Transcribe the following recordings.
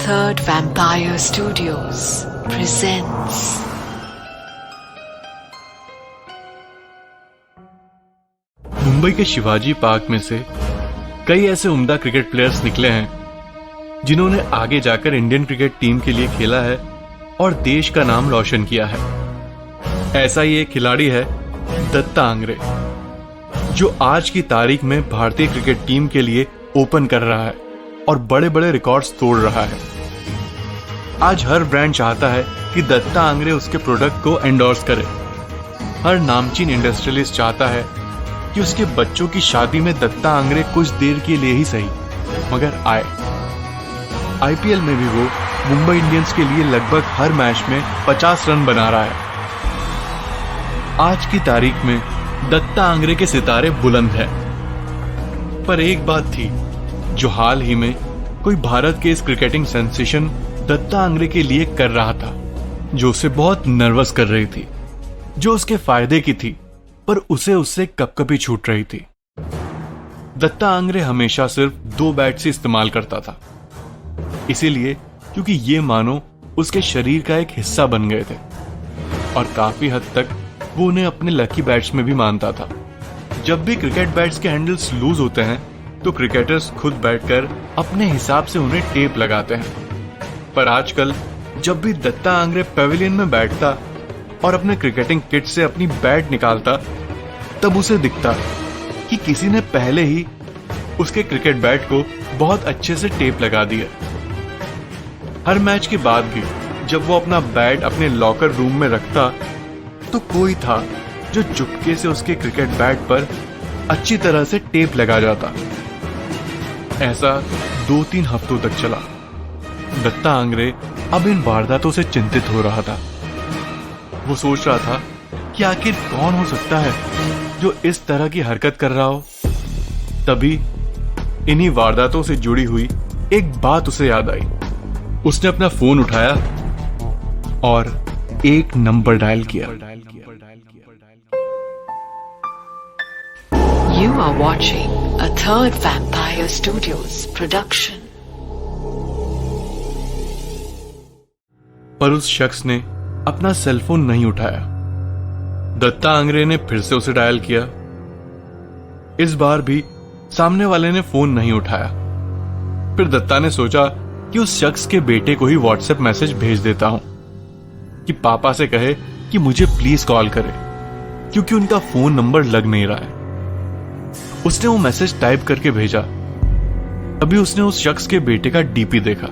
Third Vampire Studios presents Mumbai के Shivaji park में से कई ऐसे उम्दा क्रिकेट प्लेयर्स निकले हैं जिन्होंने आगे जाकर इंडियन क्रिकेट टीम के लिए खेला है और देश का नाम रोशन किया है। ऐसा ही एक खिलाड़ी है दत्ता आंग्रे, जो आज की तारीख में भारतीय क्रिकेट टीम के लिए ओपन कर रहा है और बड़े बड़े रिकॉर्ड्स तोड़ रहा है। आज हर ब्रांड चाहता है कि दत्ता आंग्रे उसके प्रोडक्ट को एंडोर्स करे। हर नामचीन इंडस्ट्रियलिस्ट चाहता है कि उसके बच्चों की शादी में दत्ता आंग्रे कुछ देर के लिए ही सही मगर आए। आईपीएल में भी वो मुंबई इंडियंस के लिए लगभग हर मैच में 50 रन बना रहा है। आज की तारीख में दत्ता आंग्रे के सितारे बुलंद हैं। पर एक बात थी जो हाल ही में कोई भारत के इस क्रिकेटिंग सेंसेशन दत्ता आंग्रे के लिए कर रहा था, जो उसे बहुत नर्वस कर रही थी, जो उसके फायदे की थी पर उसे उससे कपकपी छूट रही थी। दत्ता आंग्रे हमेशा सिर्फ 2 बैट से इस्तेमाल करता था, इसीलिए क्योंकि ये मानो उसके शरीर का एक हिस्सा बन गए थे और काफी हद तक वो उन्हें अपने लकी बैट्स में भी मानता था। जब भी क्रिकेट बैट्स के हैंडल्स लूज होते हैं तो क्रिकेटर्स खुद बैठकर अपने हिसाब से उन्हें टेप लगाते हैं। पर आजकल जब भी दत्ता आंग्रे पेविलियन में बैठता और अपने क्रिकेटिंग किट से अपनी बैट निकालता, तब उसे दिखता कि किसी ने पहले ही उसके क्रिकेट बैट को बहुत अच्छे से टेप लगा दिया। हर मैच के बाद भी जब वो अपना बैट अपने लॉकर रूम में रखता तो कोई था जो चुपके से उसके क्रिकेट बैट पर अच्छी तरह से टेप लगा जाता। ऐसा 2-3 हफ्तों तक चला। दत्ता आंग्रे अब इन वारदातों से चिंतित हो रहा था। वो सोच रहा था कि आखिर कौन हो सकता है जो इस तरह की हरकत कर रहा हो। तभी इन्हीं वारदातों से जुड़ी हुई एक बात उसे याद आई। उसने अपना फोन उठाया और एक नंबर डायल किया। You are watching a Third Vampire Studios production. पर उस शख्स ने अपना सेलफोन नहीं उठाया। दत्ता आंग्रे ने फिर से उसे डायल किया। इस बार भी सामने वाले ने फोन नहीं उठाया। फिर दत्ता ने सोचा कि उस शख्स के बेटे को ही व्हाट्सएप मैसेज भेज देता हूं कि पापा से कहे कि मुझे प्लीज कॉल करे, क्योंकि उनका फोन नंबर लग नहीं रहा है। उसने वो मैसेज टाइप करके भेजा। अभी उसने उस शख्स के बेटे का डीपी देखा।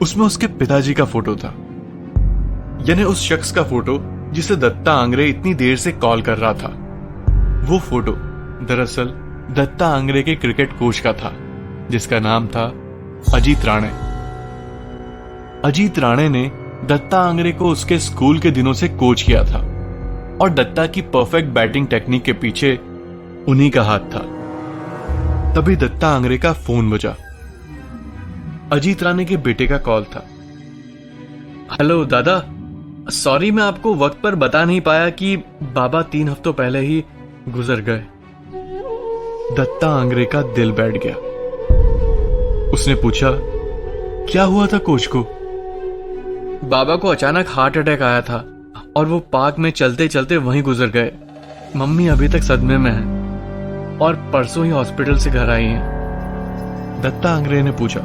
उसमें उसके पिताजी का फोटो था, यानी उस शख्स का फोटो जिसे दत्ता आंग्रे इतनी देर से कॉल कर रहा था। वो फोटो दरअसल दत्ता आंग्रे के क्रिकेट कोच का था, जिसका नाम था अजीत राणे। अजीत राणे ने दत्ता आंग्रे को उसके स्कूल के दिनों से कोच किया था और दत्ता की परफेक्ट बैटिंग टेक्निक के पीछे उन्हीं का हाथ था। तभी दत्ता आंग्रे का फोन बजा। अजीत राणे के बेटे का कॉल था। हेलो दादा, सॉरी मैं आपको वक्त पर बता नहीं पाया कि बाबा 3 हफ्तों पहले ही गुजर गए। दत्ता आंग्रे का दिल बैठ गया। उसने पूछा, क्या हुआ था कोच को? बाबा को अचानक हार्ट अटैक आया था और वो पार्क में चलते चलते वहीं गुजर गए। मम्मी अभी तक सदमे में है और परसों ही हॉस्पिटल से घर आई हैं। दत्ता आंग्रे ने पूछा,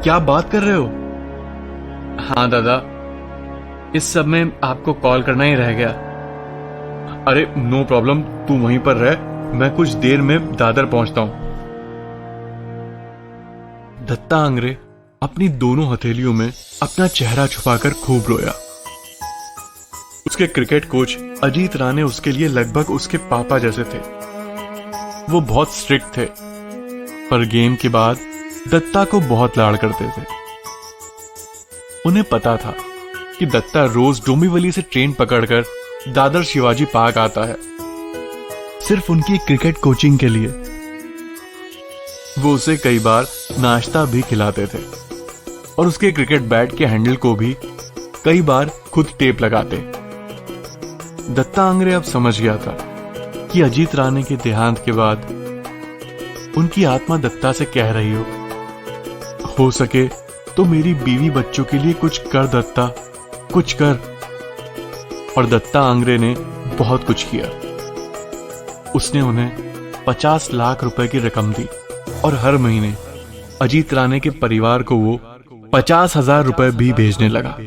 क्या बात कर रहे हो? हाँ दादा, इस सब में आपको कॉल करना ही रह गया। अरे नो प्रॉब्लम, तू वहीं पर रह, मैं कुछ देर में दादर पहुंचता हूं। दत्ता आंग्रे अपनी दोनों हथेलियों में अपना चेहरा छुपाकर खूब रोया। उसके क्रिकेट कोच अजीत राणे उसके लिए लगभग उसके पापा जैसे थे। वो बहुत स्ट्रिक्ट थे, पर गेम के बाद दत्ता को बहुत लाड़ करते थे। उन्हें पता था कि दत्ता रोज डोंबिवली से ट्रेन पकड़कर दादर शिवाजी पार्क आता है, सिर्फ उनकी क्रिकेट कोचिंग के लिए। वो उसे कई बार नाश्ता भी खिलाते थे और उसके क्रिकेट बैट के हैंडल को भी कई बार खुद टेप लगाते। दत्ता आंग्रे अब समझ गया था कि अजीत राणे के देहांत के बाद उनकी आत्मा दत्ता से कह रही हो सके तो मेरी बीवी बच्चों के लिए कुछ कर दत्ता, कुछ कर। और दत्ता आंग्रे ने बहुत कुछ किया। उसने उन्हें 50 लाख रुपए की रकम दी और हर महीने अजीत राणे के परिवार को वो 50,000 रुपए भी भेजने लगा।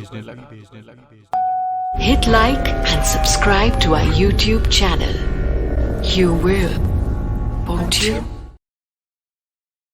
Hit like and subscribe to our YouTube channel. You will, won't you?